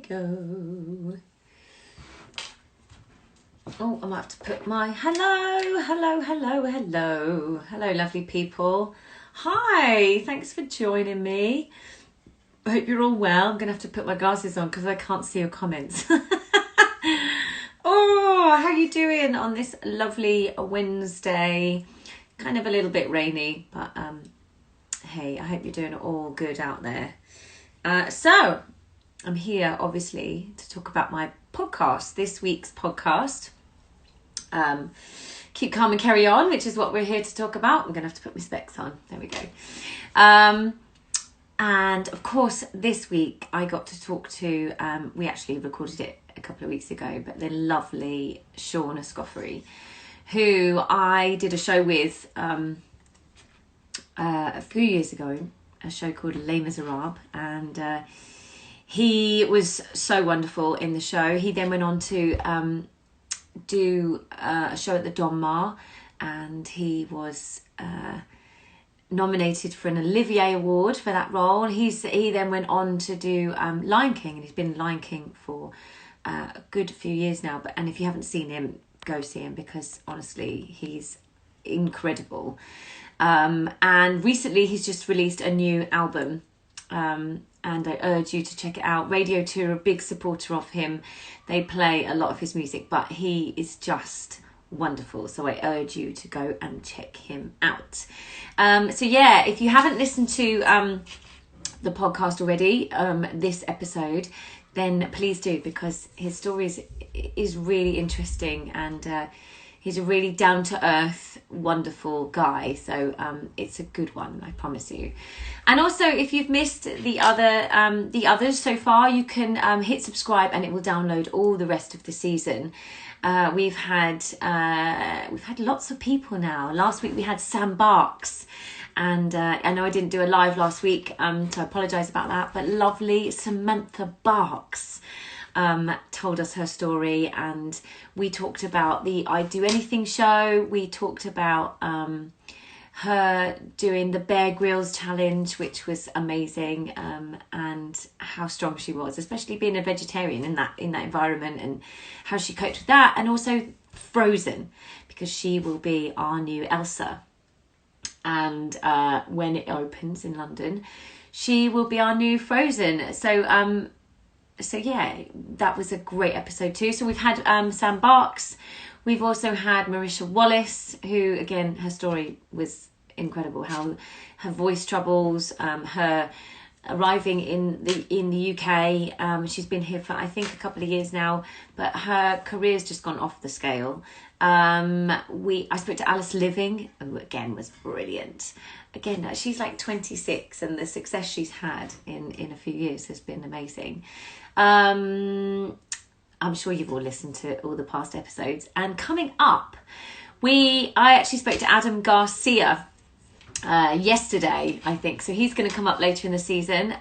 go. Oh, I might have to put my hello, lovely people. Hi, thanks for joining me. I hope you're all well. I'm going to have to put my glasses on because I can't see your comments. Oh, how are you doing on this lovely Wednesday? Kind of a little bit rainy, but hey, I hope you're doing all good out there. So, I'm here, obviously, to talk about my podcast, this week's podcast. Keep calm and carry on, which is what we're here to talk about. I'm going to have to put my specs on. There we go. And of course, this week I got to talk to, we actually recorded it a couple of weeks ago, but the lovely Shauna Scoffery, who I did a show with a few years ago, a show called Les Miserables, and he was so wonderful in the show. He then went on to do a show at the Don Mar, and he was nominated for an Olivier Award for that role. He then went on to do Lion King, and he's been Lion King for a good few years now. And if you haven't seen him, go see him, because honestly, he's incredible. And recently he's just released a new album, and I urge you to check it out. Radio 2 are a big supporter of him. They play a lot of his music, but he is just wonderful. So I urge you to go and check him out. So yeah, if you haven't listened to the podcast already, this episode, then please do, because his story is really interesting, and he's a really down-to-earth, wonderful guy. So it's a good one, I promise you. And also, if you've missed the others so far, you can hit subscribe, and it will download all the rest of the season. We've had lots of people now. Last week we had Sam Barks, and I know I didn't do a live last week, so I apologise about that. But lovely Samantha Barks told us her story, and we talked about the I Do Anything show. We talked about her doing the Bear Grylls challenge, which was amazing, and how strong she was, especially being a vegetarian in that environment, and how she coped with that. And also Frozen, because she will be our new Elsa, and when it opens in London, she will be our new Frozen. So yeah, that was a great episode too. So we've had Sam Barks. We've also had Marisha Wallace, who, again, her story was incredible. How her voice troubles, her arriving in the UK. She's been here for, I think, a couple of years now, but her career's just gone off the scale. I spoke to Alice Living, who again was brilliant. Again, she's like 26, and the success she's had in a few years has been amazing. I'm sure you've all listened to all the past episodes. And coming up, I actually spoke to Adam Garcia yesterday, I think. So he's going to come up later in the season.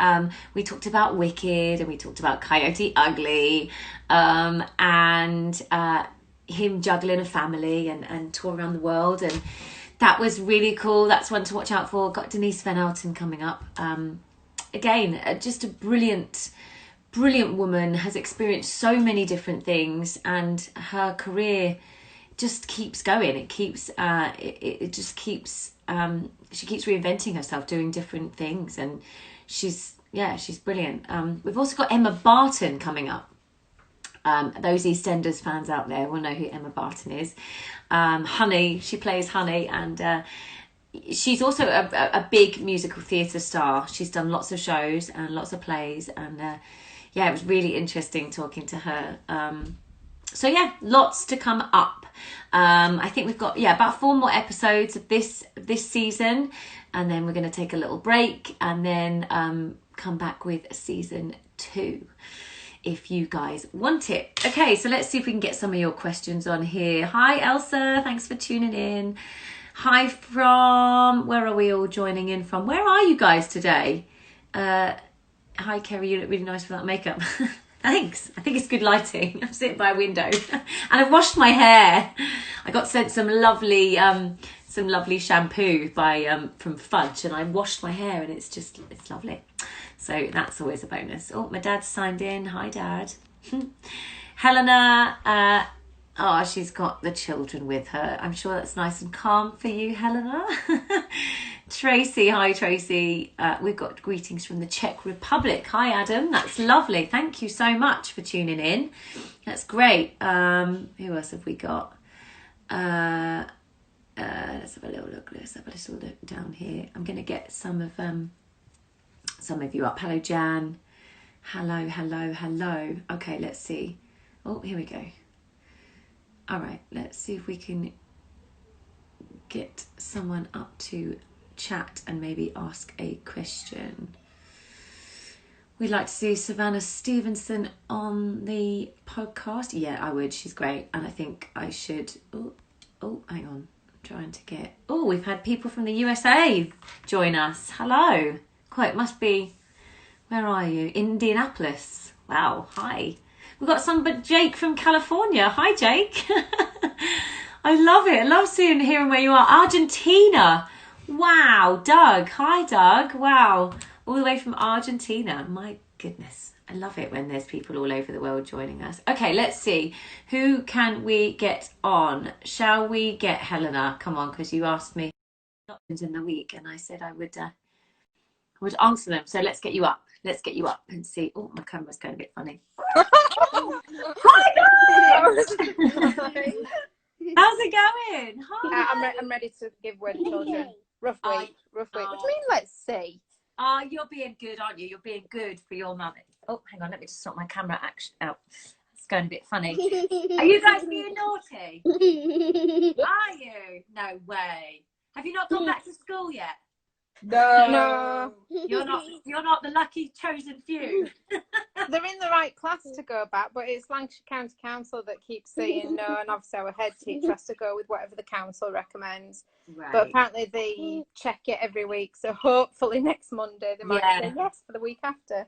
We talked about Wicked, and we talked about Coyote Ugly, and him juggling a family and tour around the world. And that was really cool. That's one to watch out for. Got Denise Van Outen coming up. Again, just a brilliant woman, has experienced so many different things, and her career just keeps going. It keeps she keeps reinventing herself, doing different things, and she's brilliant. We've also got Emma Barton coming up. Those EastEnders fans out there will know who Emma Barton is. Honey, she plays Honey, and she's also a big musical theatre star. She's done lots of shows and lots of plays, and it was really interesting talking to her. So yeah, lots to come up. I think we've got about 4 more episodes of this season, and then we're going to take a little break, and then come back with season 2, if you guys want it. Okay, so let's see if we can get some of your questions on here. Hi Elsa, thanks for tuning in. Hi from, where are we all joining in from? Where are you guys today? Hi Kerry, you look really nice with that makeup. Thanks. I think it's good lighting. I'm sitting by a window and I've washed my hair. I got sent some lovely some lovely shampoo by from Fudge, and I washed my hair, and it's lovely. So that's always a bonus. Oh, my dad's signed in. Hi, Dad. Helena. Oh, she's got the children with her. I'm sure that's nice and calm for you, Helena. Tracy, hi Tracy. We've got greetings from the Czech Republic. Hi Adam, that's lovely. Thank you so much for tuning in. That's great. Who else have we got? Let's have a little look. Let's have a little look down here. I'm going to get some of you up. Hello Jan. Hello. Okay, let's see. Oh, here we go. All right, let's see if we can get someone up to chat and maybe ask a question. We'd like to see Savannah Stevenson on the podcast. Yeah, I would. She's great. And I think I should... Oh, hang on. I'm trying to get... Oh, we've had people from the USA join us. Hello. Quite, must be... Where are you? Indianapolis. Wow, hi. We've got Jake from California. Hi, Jake. I love it. I love seeing and hearing where you are. Argentina. Wow, Doug. Hi, Doug. Wow. All the way from Argentina. My goodness. I love it when there's people all over the world joining us. Okay, let's see. Who can we get on? Shall we get Helena? Come on, because you asked me in the week and I said I would answer them. So let's get you up. Let's get you up and see. Oh, my camera's going a bit funny. Hi, guys! How's it going? Hi. I'm ready to give word to children. Rough week. What do you mean, let's see? You're being good, aren't you? You're being good for your mum. Oh, hang on. Let me just sort my camera out. It's going a bit funny. Are you guys being naughty? Are you? No way. Have you not gone back to school yet? No. You're not the lucky chosen few. They're in the right class to go back, but it's Lancashire County Council that keeps saying no, and obviously our head teacher has to go with whatever the council recommends. Right. But apparently they check it every week, so hopefully next Monday they might say yes for the week after.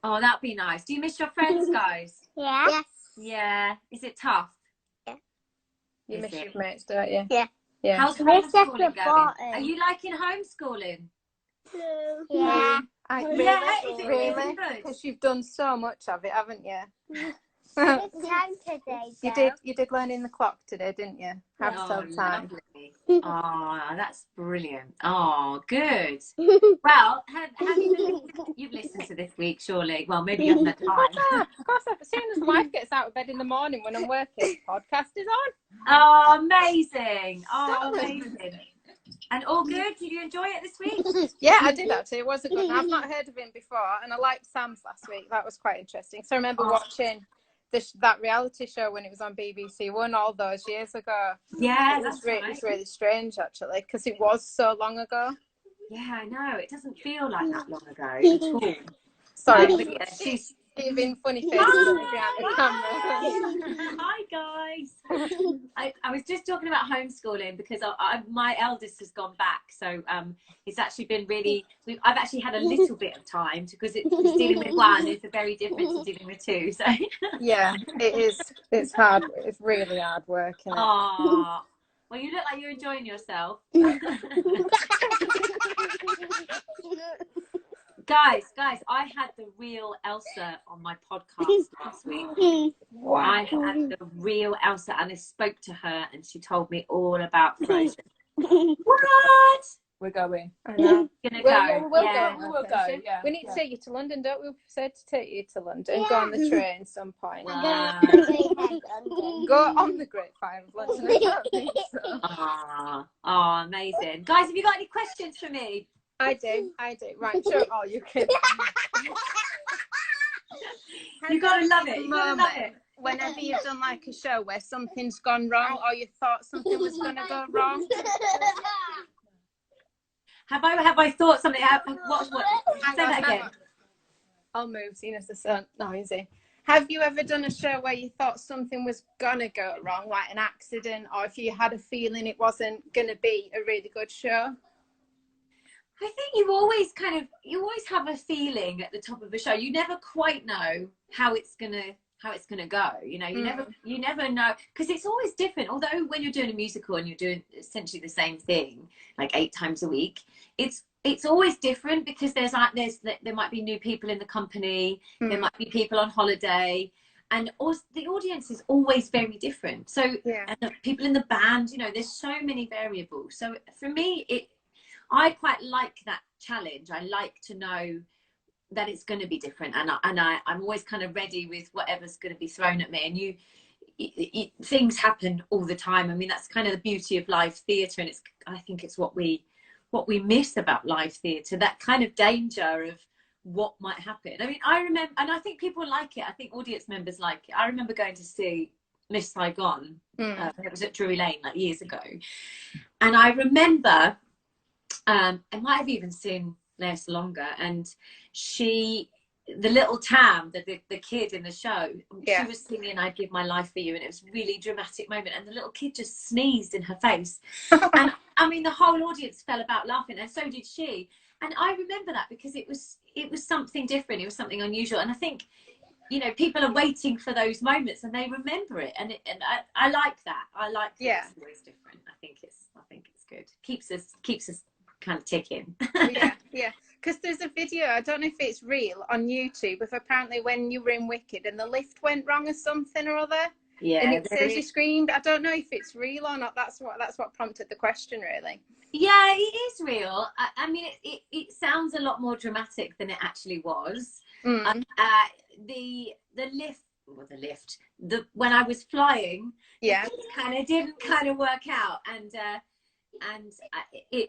Oh, that'd be nice. Do you miss your friends, guys? Yeah. Yes. Yeah. Is it tough? Yeah. You miss your mates, don't you? Yeah. Yeah. How's homeschooling going? Are you liking homeschooling? Yeah. Really? Because you've done so much of it, haven't you? It's time today. You did learning the clock today, didn't you? Have some time. Oh, that's brilliant. Oh, good. Well, have you you've listened to this week, surely? Well, maybe you haven't had time. Of course, as soon as the wife gets out of bed in the morning when I'm working, podcast is on. Oh, amazing. Oh, amazing. And all good? Did you enjoy it this week? Yeah, I did actually. It was a good one. I've not heard of him before, and I liked Sam's last week. That was quite interesting. So I remember watching that reality show when it was on BBC One all those years ago. Yeah, it was really strange actually, because it was so long ago. Yeah, I know. It doesn't feel like that long ago at all. Sorry, but yeah, she's giving funny faces behind the camera. Hi guys. I was just talking about homeschooling because my eldest has gone back, so it's actually been really. I've actually had a little bit of time because dealing with one is very different to dealing with two. So yeah, it is. It's hard. It's really hard work. Oh, well, you look like you're enjoying yourself. Guys, I had the real Elsa on my podcast last week. Wow. I had the real Elsa, and I spoke to her, and she told me all about Frozen. What? We're going. I know. We'll go. We will go. Yeah. We need to take you to London, don't we? We've said to take you to London. Go on the train some point. Wow. Go on the Great Fire of London. I don't think so. Oh, amazing. Guys, have you got any questions for me? I do. Right, sure. Oh, you can. You gotta love it. You gotta love it. Whenever you've done like a show where something's gone wrong, or you thought something was gonna go wrong. Have I thought something? What? Say that again. I'll move, seeing as it's so noisy. Have you ever done a show where you thought something was gonna go wrong, like an accident, or if you had a feeling it wasn't gonna be a really good show? I think you always have a feeling at the top of a show. You never quite know how it's gonna it's going to go. You know, you never know, because it's always different. Although when you're doing a musical and you're doing essentially the same thing like 8 times a week, it's always different, because there might be new people in the company, there might be people on holiday, and also the audience is always very different. So and the people in the band, you know, there's so many variables. So for me, I quite like that challenge. I like to know that it's going to be different, and I'm always kind of ready with whatever's going to be thrown at me. And things happen all the time. I mean, that's kind of the beauty of live theatre, and I think it's what we miss about live theatre, that kind of danger of what might happen. I mean, I remember, and I think people like it. I think audience members like it. I remember going to see Miss Saigon. It was at Drury Lane like years ago, and I remember I might have even seen less longer, and the little Tam, the kid in the show, she was singing "I'd Give My Life for You," and it was a really dramatic moment, and the little kid just sneezed in her face. And I mean, the whole audience fell about laughing, and so did she. And I remember that because it was something different, it was something unusual. And I think, you know, people are waiting for those moments and they remember it, and I like that. I like that it's always different. I think it's good. Keeps us kind of ticking. yeah. Because there's a video, I don't know if it's real, on YouTube, of apparently when you were in Wicked and the lift went wrong or something or other. Yeah. And it says you screamed. I don't know if it's real or not. That's what prompted the question, really. Yeah, it is real. I mean, it sounds a lot more dramatic than it actually was. The lift, when I was flying, it kind of didn't work out, and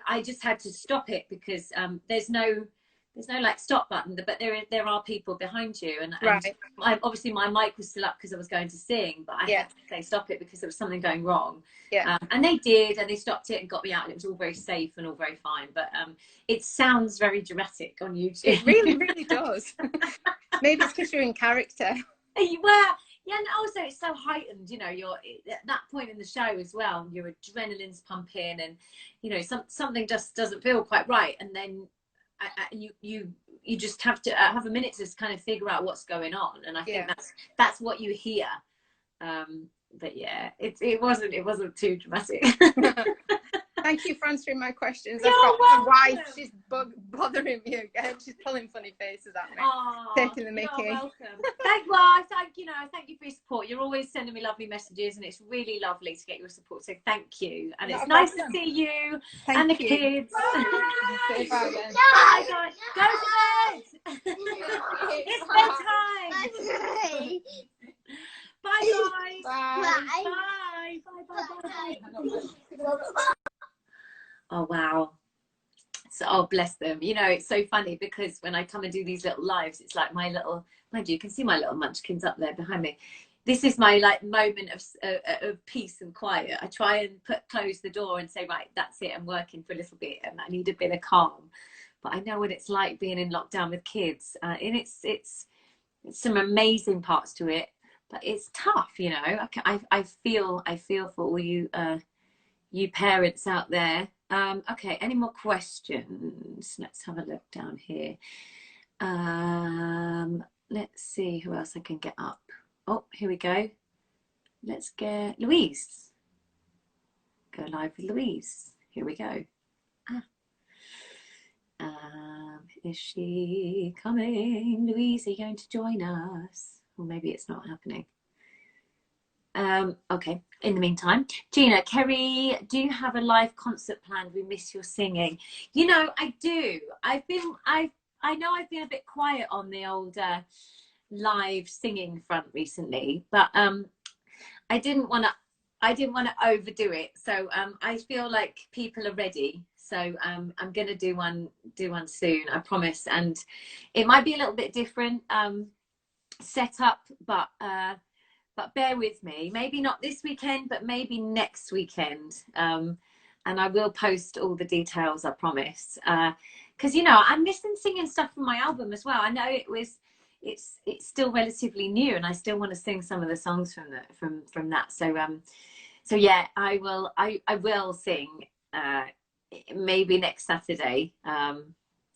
I just had to stop it, because there's no like stop button, but there are people behind you, and obviously my mic was still up because I was going to sing, but I had to say stop it because there was something going wrong. And they did, and they stopped it and got me out, and it was all very safe and all very fine. But it sounds very dramatic on YouTube. It really, really does. Maybe it's because you're in character. Well, yeah, and also it's so heightened, you know, you're at that point in the show as well, your adrenaline's pumping, and you know, something just doesn't feel quite right, and then you just have to have a minute to just kind of figure out what's going on. And I think that's what you hear. But yeah, it wasn't too dramatic. Thank you for answering my questions. I've got my wife, she's bothering me again. She's pulling funny faces at me, taking the mickey. You're welcome. Thank you for your support. You're always sending me lovely messages, and it's really lovely to get your support. So thank you, and it's nice to see you and the kids. Bye. Bye, guys. Go to bed. It's bedtime. Bye, guys. Bye. Bye. Oh, wow. So, oh, bless them. You know, it's so funny, because when I come and do these little lives, it's like mind you can see my little munchkins up there behind me. This is my like moment of peace and quiet. I try and close the door and say, right, that's it, I'm working for a little bit and I need a bit of calm. But I know what it's like being in lockdown with kids, and it's some amazing parts to it, but it's tough, you know. I feel for all you parents out there. Okay, any more questions? Let's have a look down here. Let's see who else I can get up. Oh, here we go. Let's get Louise. Go live with Louise. Here we go. Is she coming? Louise, are you going to join us? Or maybe it's not happening. Okay, in the meantime, Gina, Kerry, do you have a live concert planned? We miss your singing. You know, I do. I know I've been a bit quiet on the old live singing front recently, but I didn't want to overdo it. So I feel like people are ready. So I'm gonna do one soon, I promise. And it might be a little bit different set up, but bear with me. Maybe not this weekend, but maybe next weekend. And I will post all the details, I promise. Because you know, I'm missing singing stuff from my album as well. I know it's still relatively new, and I still want to sing some of the songs from that. So yeah, I will sing maybe next Saturday.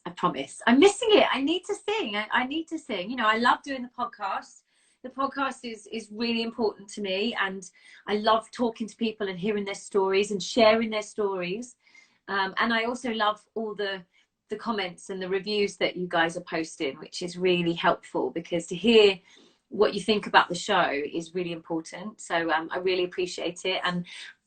I promise. I'm missing it. I need to sing. I need to sing. You know, I love doing the podcast. The podcast is really important to me, and I love talking to people and hearing their stories and sharing their stories. And I also love all the comments and the reviews that you guys are posting, which is really helpful, because to hear what you think about the show is really important. So I really appreciate it, and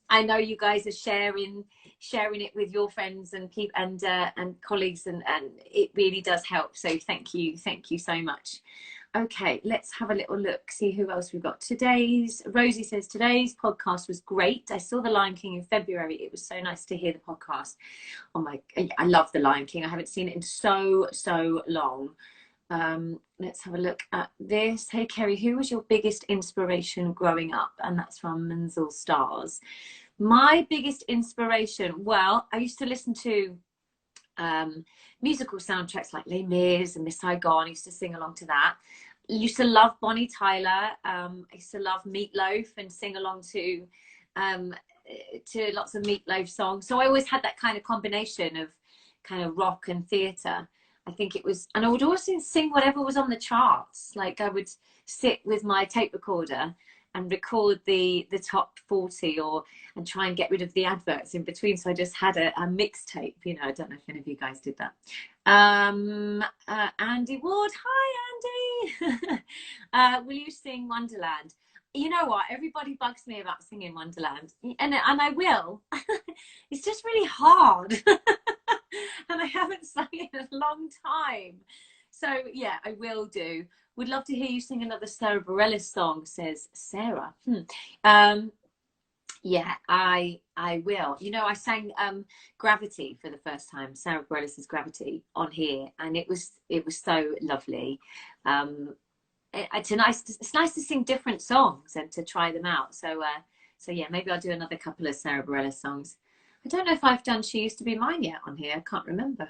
I know you guys are sharing it with your friends and people and colleagues, and it really does help. So thank you so much. Okay, let's have a little look, see who else we've got. Rosie says, today's podcast was great. I saw The Lion King in February. It was so nice to hear the podcast. I love The Lion King. I haven't seen it in so long. Let's have a look at this. Hey Kerry, who was your biggest inspiration growing up? And that's from Menzel Stars. My biggest inspiration, well, I used to listen to musical soundtracks like Les Mis and Miss Saigon. I used to sing along to that. I used to love Bonnie Tyler. I used to love Meatloaf and sing along to lots of Meatloaf songs. So I always had that kind of combination of kind of rock and theatre. I think it was, and I would also sing whatever was on the charts. Like I would sit with my tape recorder and record the top 40 and try and get rid of the adverts in between. So I just had a mixtape, you know. I don't know if any of you guys did that. Andy Ward, hi Andy. Will you sing Wonderland? You know what? Everybody bugs me about singing Wonderland, and I will. It's just really hard. And I haven't sung it in a long time. So yeah, I will do. Would love to hear you sing another Sarah Bareilles song, says Sarah. Yeah, I will. You know, I sang Gravity for the first time, Sarah Bareilles' Gravity, on here, and it was so lovely. It's nice to sing different songs and to try them out. So yeah, maybe I'll do another couple of Sarah Bareilles songs. I don't know if I've done She Used to Be Mine yet on here. I can't remember.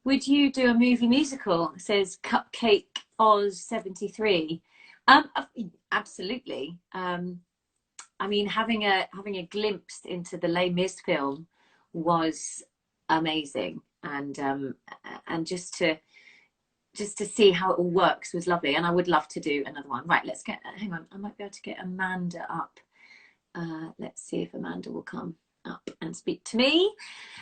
Would you do a movie musical? Says Cupcake Oz 73. Absolutely. I mean, having a glimpse into the Les Mis film was amazing, and just to see how it all works was lovely. And I would love to do another one. Right, hang on, I might be able to get Amanda up. Let's see if Amanda will come up and speak to me.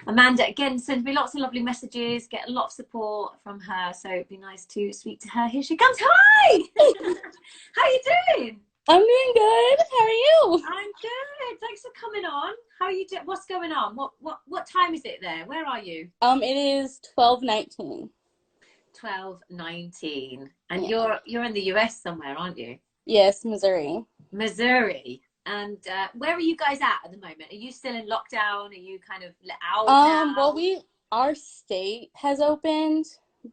Amanda again sends me lots of lovely messages, get a lot of support from her, so it'd be nice to speak to her. Here she comes. Hi. How are you doing? I'm doing good. How are you? I'm good. Thanks for coming on. How are you doing? What's going on? What time is it there? Where are you? It is 12:19. 12:19. And yeah. You're in the US somewhere, aren't you? Yes, Missouri. And where are you guys at the moment? Are you still in lockdown? Are you kind of let out now? Well, our state has opened,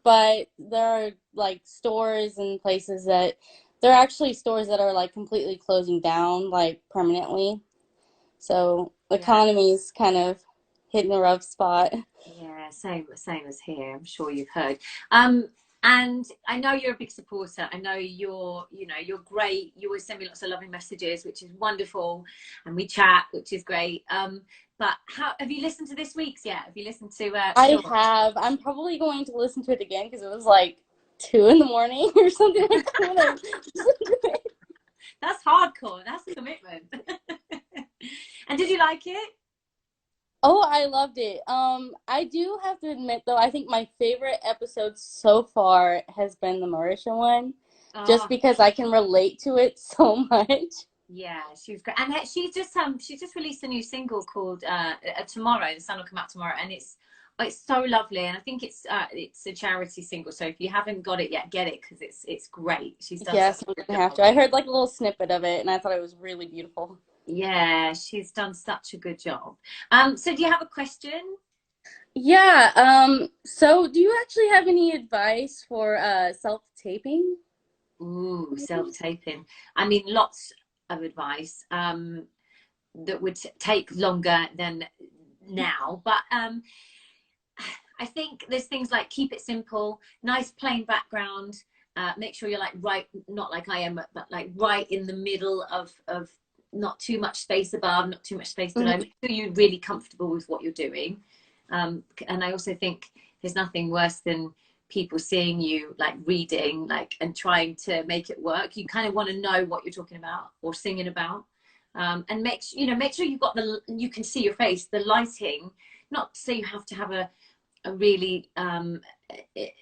but there are like stores and places there are actually stores that are like completely closing down, like permanently. So the economy's kind of hitting a rough spot. Yeah, same as here. I'm sure you've heard. And I know you're a big supporter. I know you're great. You always send me lots of loving messages, which is wonderful. And we chat, which is great. But have you listened to this week's yet? Have you listened to I have. I'm probably going to listen to it again because it was like 2 in the morning or something like that. That's hardcore. That's a commitment. And did you like it? Oh, I loved it. I do have to admit, though, I think my favorite episode so far has been the Marisha one, just because I can relate to it so much. Yeah, she was great, and she's just released a new single called Tomorrow. The sun will come out tomorrow, and it's so lovely. And I think it's a charity single, so if you haven't got it yet, get it because it's great. She's done. Yes, I'm gonna have to. I heard like a little snippet of it, and I thought it was really beautiful. Yeah, she's done such a good job. So do you have a question? Yeah. So do you actually have any advice for self-taping? Ooh, self-taping. I mean, lots of advice that would take longer than now. But I think there's things like keep it simple, nice plain background. Make sure you're like right, not like I am, but like right in the middle of not too much space above, not too much space below. Make sure you're really comfortable with what you're doing. And I also think there's nothing worse than people seeing you like reading like and trying to make it work. You kind of want to know what you're talking about or singing about, and make sure you can see your face, the lighting. Not to say you have to have a really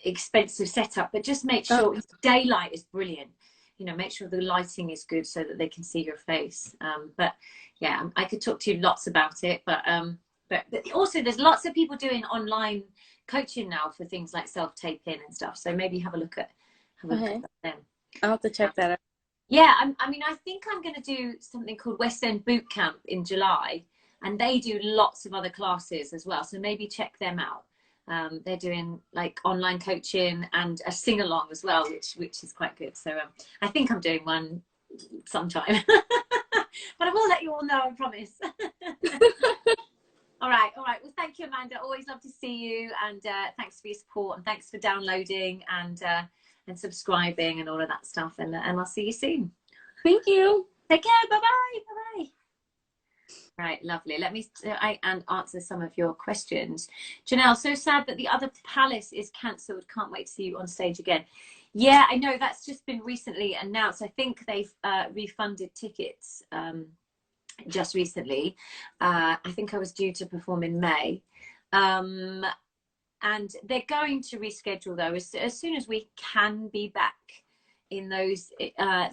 expensive setup, but just make sure daylight is brilliant. Make sure the lighting is good so that they can see your face. But yeah, I could talk to you lots about it, but also there's lots of people doing online coaching now for things like self-taping and stuff. So maybe have a look at them. I'll have to check that out. Yeah, I think I'm going to do something called West End Boot Camp in July, and they do lots of other classes as well. So maybe check them out. They're doing like online coaching and a sing along as well, which is quite good. So I think I'm doing one sometime, but I will let you all know, I promise. All right. Well, thank you, Amanda. Always love to see you, and thanks for your support, and thanks for downloading and subscribing and all of that stuff. And I'll see you soon. Thank you. Take care. Bye bye. Right, lovely. Let me answer some of your questions. Janelle, so sad that the other Palace is cancelled. Can't wait to see you on stage again. Yeah, I know, that's just been recently announced. I think they've refunded tickets just recently. I think I was due to perform in May. And they're going to reschedule though as soon as we can be back in those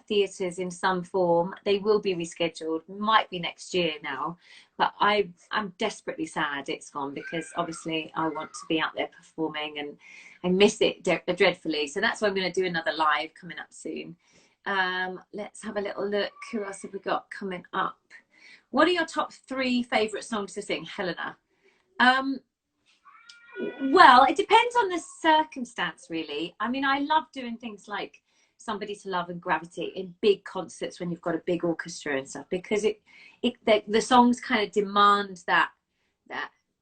theatres in some form. They will be rescheduled. Might be next year now, but I'm desperately sad it's gone, because obviously I want to be out there performing and I miss it dreadfully. So that's why I'm going to do another live coming up soon. Let's have a little look. Who else have we got coming up? What are your top 3 favourite songs to sing, Helena? Well, it depends on the circumstance, really. I mean, I love doing things like Somebody to Love and Gravity in big concerts when you've got a big orchestra and stuff, because the songs kind of demand that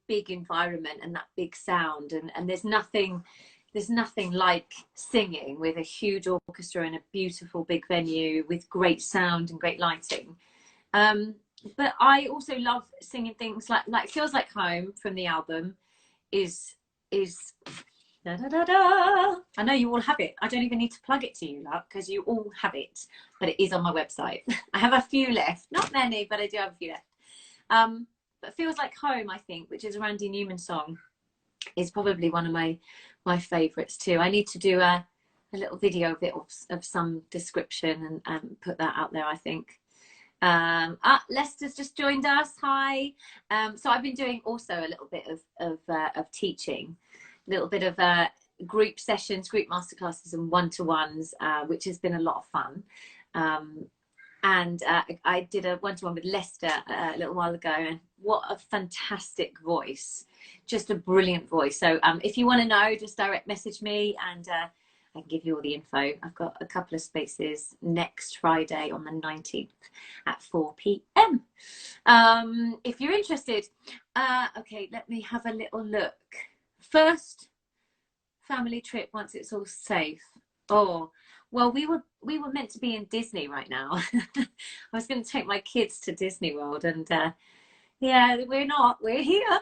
big environment and that big sound, and there's nothing like singing with a huge orchestra in a beautiful big venue with great sound and great lighting. But I also love singing things like Feels Like Home from the album is da, da, da, da. I know you all have it. I don't even need to plug it to you, love, because you all have it. But it is on my website. I have a few left. Not many, but I do have a few left. But Feels Like Home, I think, which is a Randy Newman song, is probably one of my favourites too. I need to do a little video of it of some description and put that out there, I think. Lester's just joined us. Hi. So I've been doing also a little bit of teaching, a little bit of group sessions, group masterclasses and one-to-ones, which has been a lot of fun. And I did a one-to-one with Lester a little while ago, and what a fantastic voice, just a brilliant voice. So if you want to know, just direct message me and I can give you all the info. I've got a couple of spaces next Friday on the 19th at 4 p.m. If you're interested. Okay, let me have a little look. First family trip once it's all safe. Oh, well, we were meant to be in Disney right now. I was going to take my kids to Disney World, and yeah, we're not. We're here.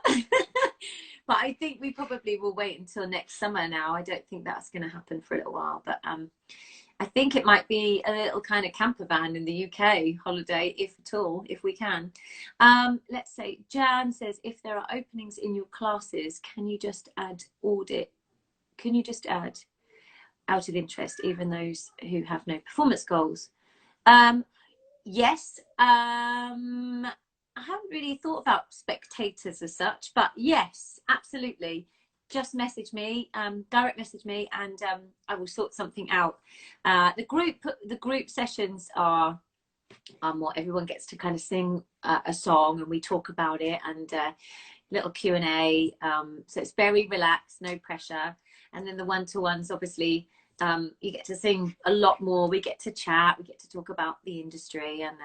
But I think we probably will wait until next summer now. I don't think that's going to happen for a little while. But I think it might be a little kind of camper van in the UK holiday, if at all, if we can. Let's say Jan says, if there are openings in your classes, can you just add audit? Can you just add out of interest, even those who have no performance goals? Yes. I haven't really thought about spectators as such, but yes, absolutely. Just message me, direct message me, and I will sort something out. The group sessions are what everyone gets to kind of sing a song, and we talk about it, and little Q&A. So it's very relaxed, no pressure. And then the one-to-ones, obviously, you get to sing a lot more. We get to chat, we get to talk about the industry, and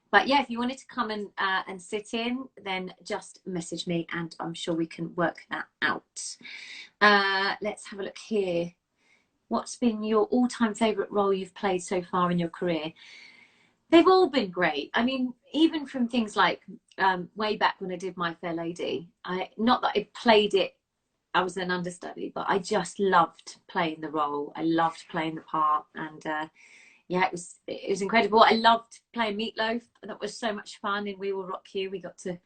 but yeah, if you wanted to come and sit in, then just message me and I'm sure we can work that out. Let's have a look here. What's been your all-time favourite role you've played so far in your career? They've all been great. I mean, even from things like way back when I did My Fair Lady, not that I played it I was an understudy, but I just loved playing the role. I loved playing the part, and yeah, it was incredible. I loved playing Meatloaf. That was so much fun in We Will Rock You. We got to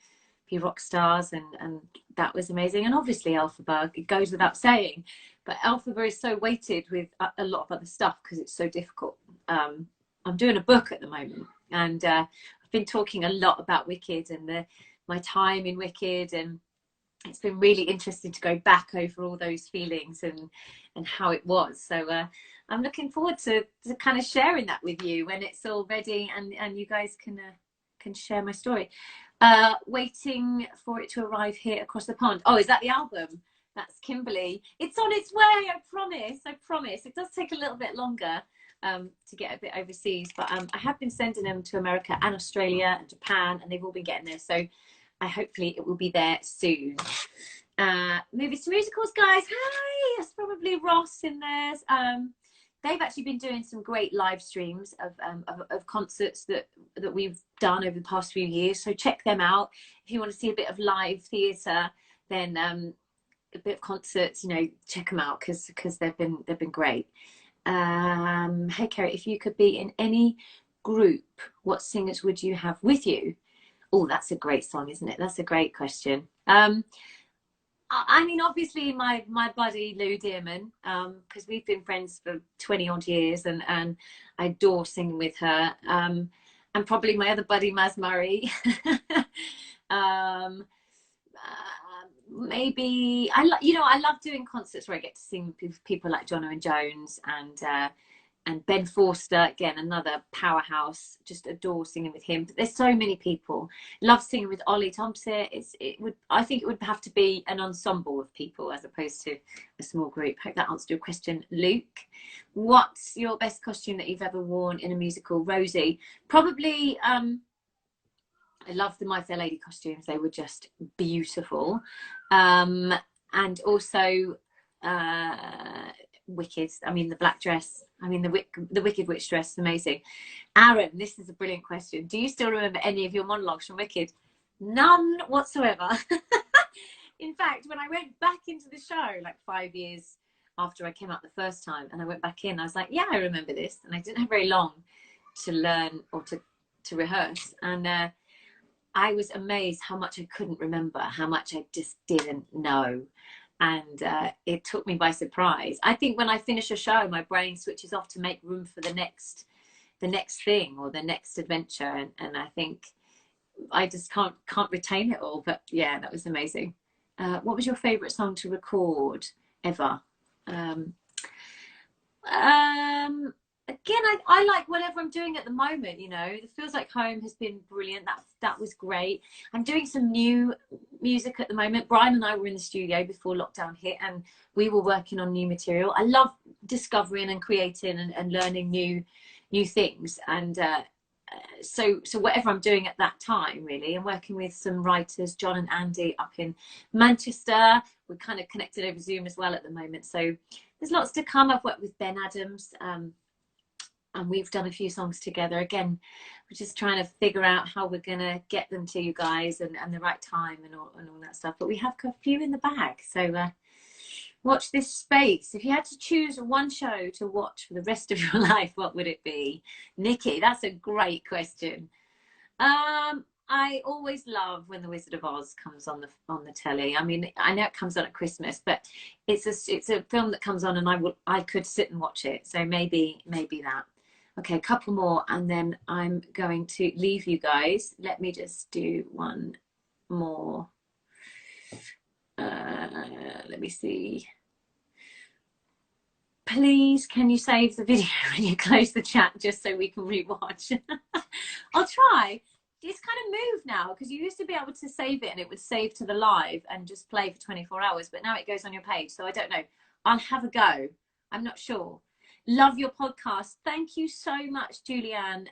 be rock stars, and that was amazing. And obviously Elphaba, it goes without saying, but Elphaba is so weighted with a lot of other stuff because it's so difficult. I'm doing a book at the moment, and I've been talking a lot about Wicked and my time in Wicked, and it's been really interesting to go back over all those feelings and how it was. So I'm looking forward to kind of sharing that with you when it's all ready, and you guys can share my story. Waiting for it to arrive here across the pond. Oh, is that the album? That's Kimberly. It's on its way, I promise. It does take a little bit longer to get a bit overseas, but I have been sending them to America and Australia and Japan, and they've all been getting there. So hopefully it will be there soon. Movies to musicals, guys. Hi, that's probably Ross in there. They've actually been doing some great live streams of concerts that we've done over the past few years. So check them out if you want to see a bit of live theatre. Then a bit of concerts, check them out because they've been great. Hey Kerry, if you could be in any group, what singers would you have with you? Oh, that's a great song, isn't it? That's a great question. I mean, obviously my buddy Lou Dearman, because we've been friends for 20 odd years, and I adore singing with her. And probably my other buddy Maz Murray. Maybe I love doing concerts where I get to sing with people like John Owen Jones and Ben Forster, again, another powerhouse. Just adore singing with him. But there's so many people. Love singing with Ollie Thompson. I think it would have to be an ensemble of people as opposed to a small group. Hope that answered your question, Luke. What's your best costume that you've ever worn in a musical? Rosie, probably. I love the My Fair Lady costumes. They were just beautiful. And also Wicked. I mean, the black dress. I mean, the Wicked Witch dress is amazing. Aaron, this is a brilliant question. Do you still remember any of your monologues from Wicked? None whatsoever. In fact, when I went back into the show, like 5 years after I came out the first time, and I went back in, I was like, yeah, I remember this. And I didn't have very long to learn or to rehearse. And I was amazed how much I couldn't remember, how much I just didn't know. And it took me by surprise. I think when I finish a show, my brain switches off to make room for the next thing or the next adventure. And I think I just can't retain it all. But yeah, that was amazing. What was your favourite song to record ever? Again, I like whatever I'm doing at the moment. It Feels Like Home has been brilliant. That was great. I'm doing some new music at the moment. Brian and I were in the studio before lockdown hit, and we were working on new material. I love discovering and creating and learning new things. And so whatever I'm doing at that time, really, I'm working with some writers, John and Andy up in Manchester. We're kind of connected over Zoom as well at the moment. So there's lots to come. I've worked with Ben Adams. And we've done a few songs together. Again, we're just trying to figure out how we're going to get them to you guys and the right time and all that stuff. But we have a few in the bag. So watch this space. If you had to choose one show to watch for the rest of your life, what would it be? Nikki, that's a great question. I always love when The Wizard of Oz comes on the telly. I mean, I know it comes on at Christmas, but it's a film that comes on and I could sit and watch it. So maybe that. Okay, a couple more, and then I'm going to leave you guys. Let me just do one more. Let me see. Please, can you save the video when you close the chat just so we can rewatch? I'll try. It's kind of moved now because you used to be able to save it and it would save to the live and just play for 24 hours, but now it goes on your page. So I don't know. I'll have a go. I'm not sure. Love your podcast. Thank you so much, Julianne.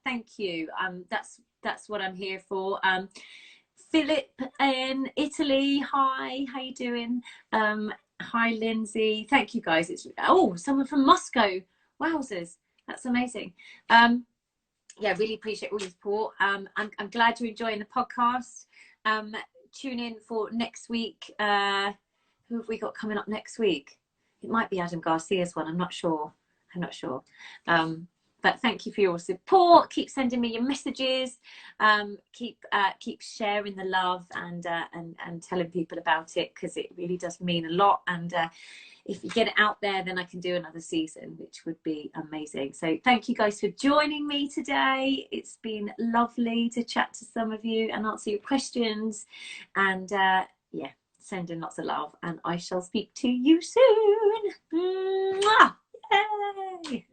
Thank you. That's what I'm here for. Philip in Italy. Hi, how you doing? Hi, Lindsay. Thank you, guys. Someone from Moscow. Wowzers. That's amazing. Yeah, really appreciate all your support. I'm glad you're enjoying the podcast. Tune in for next week. Who have we got coming up next week? It might be Adam Garcia's one. I'm not sure. But thank you for your support. Keep sending me your messages. Keep sharing the love and telling people about it, because it really does mean a lot. And if you get it out there, then I can do another season, which would be amazing. So thank you guys for joining me today. It's been lovely to chat to some of you and answer your questions. And yeah, sending lots of love. And I shall speak to you soon. Mwah! Yay!